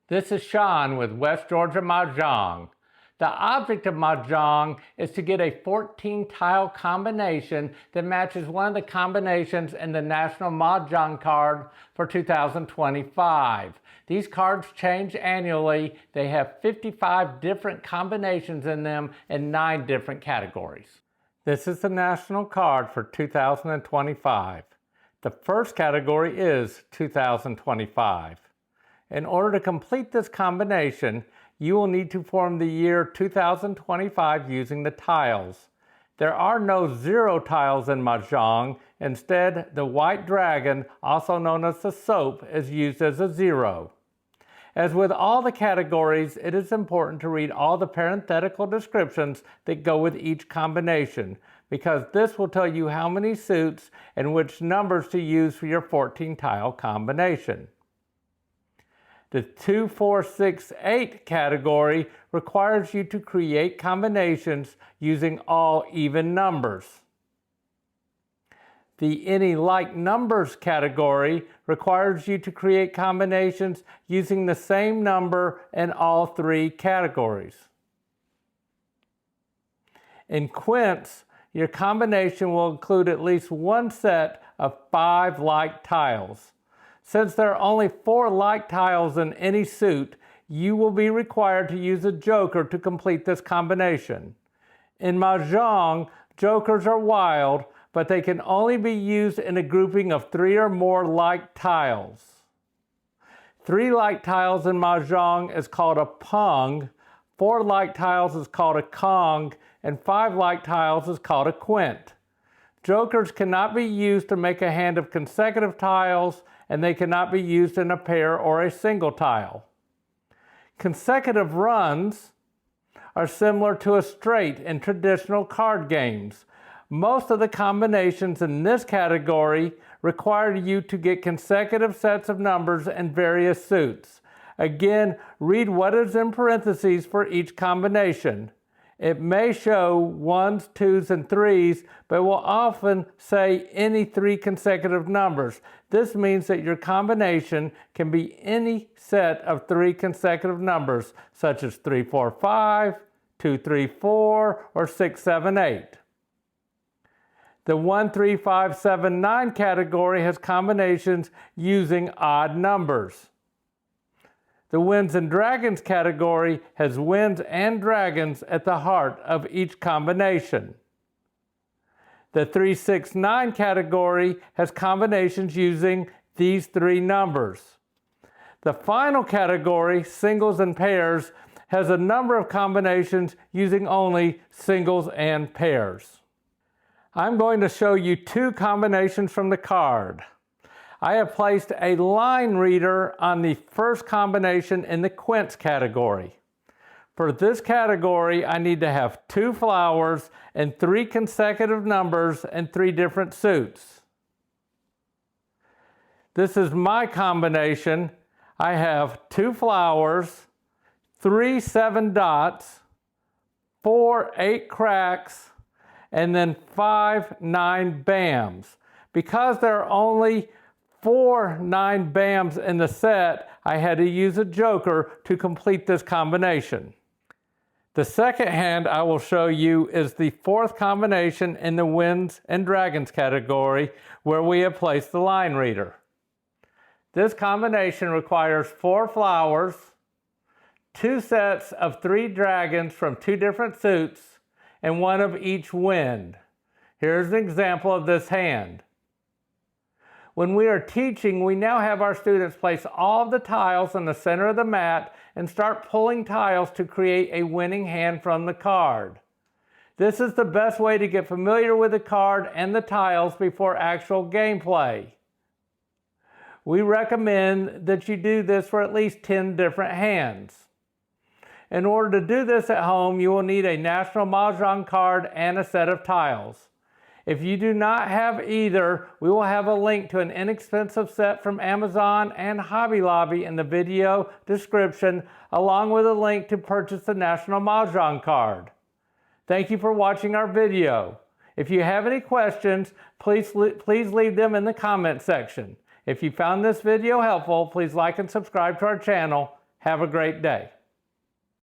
This is Sean with West Georgia Mahjong. The object of Mahjong is to get a 14-tile combination that matches one of the combinations in the National Mahjong card for 2025. These cards change annually. They have 55 different combinations in them in 9 different categories. This is the national card for 2025. The first category is 2025. In order to complete this combination, you will need to form the year 2025 using the tiles. There are no 0 tiles in Mahjong. Instead, the white dragon, also known as the soap, is used as a 0. As with all the categories, it is important to read all the parenthetical descriptions that go with each combination, because this will tell you how many suits and which numbers to use for your 14-tile combination. The 2, 4, 6, 8 category requires you to create combinations using all even numbers. The any like numbers category requires you to create combinations using the same number in all 3 categories. In quints, your combination will include at least one set of 5 like tiles. Since there are only 4 like tiles in any suit, you will be required to use a joker to complete this combination. In Mahjong, jokers are wild, but they can only be used in a grouping of 3 or more like tiles. 3 like tiles in Mahjong is called a pung, 4 like tiles is called a kong, and 5 like tiles is called a quint. Jokers cannot be used to make a hand of consecutive tiles, and they cannot be used in a pair or a single tile. Consecutive runs are similar to a straight in traditional card games. Most of the combinations in this category require you to get consecutive sets of numbers in various suits. Again, read what is in parentheses for each combination. It may show 1s, 2s, and 3s, but will often say any 3 consecutive numbers. This means that your combination can be any set of 3 consecutive numbers, such as 3, 4, 5, 2, 3, 4, or 6, 7, 8. The 1, 3, 5, 7, 9 category has combinations using odd numbers. The Winds and Dragons category has winds and dragons at the heart of each combination. The 3, 6, 9 category has combinations using these 3 numbers. The final category, singles and pairs, has a number of combinations using only singles and pairs. I'm going to show you 2 combinations from the card. I have placed a line reader on the first combination in the quints category. For this category, I need to have 2 flowers and 3 consecutive numbers and 3 different suits. This is my combination. I have 2 flowers, 3 7 dots, 4 8 cracks, and then 5 9 bams. Because there are only 4 9 bams in the set, I had to use a joker to complete this combination. The second hand I will show you is the 4th combination in the Winds and Dragons category, where we have placed the line reader. This combination requires 4 flowers, 2 sets of 3 dragons from 2 different suits, and 1 of each wind. Here's an example of this hand. When we are teaching, we now have our students place all of the tiles in the center of the mat and start pulling tiles to create a winning hand from the card. This is the best way to get familiar with the card and the tiles before actual gameplay. We recommend that you do this for at least 10 different hands. In order to do this at home, you will need a National Mahjong card and a set of tiles. If you do not have either, we will have a link to an inexpensive set from Amazon and Hobby Lobby in the video description, along with a link to purchase the National Mahjong card. Thank you for watching our video. If you have any questions, please leave them in the comment section. If you found this video helpful, please like and subscribe to our channel. Have a great day.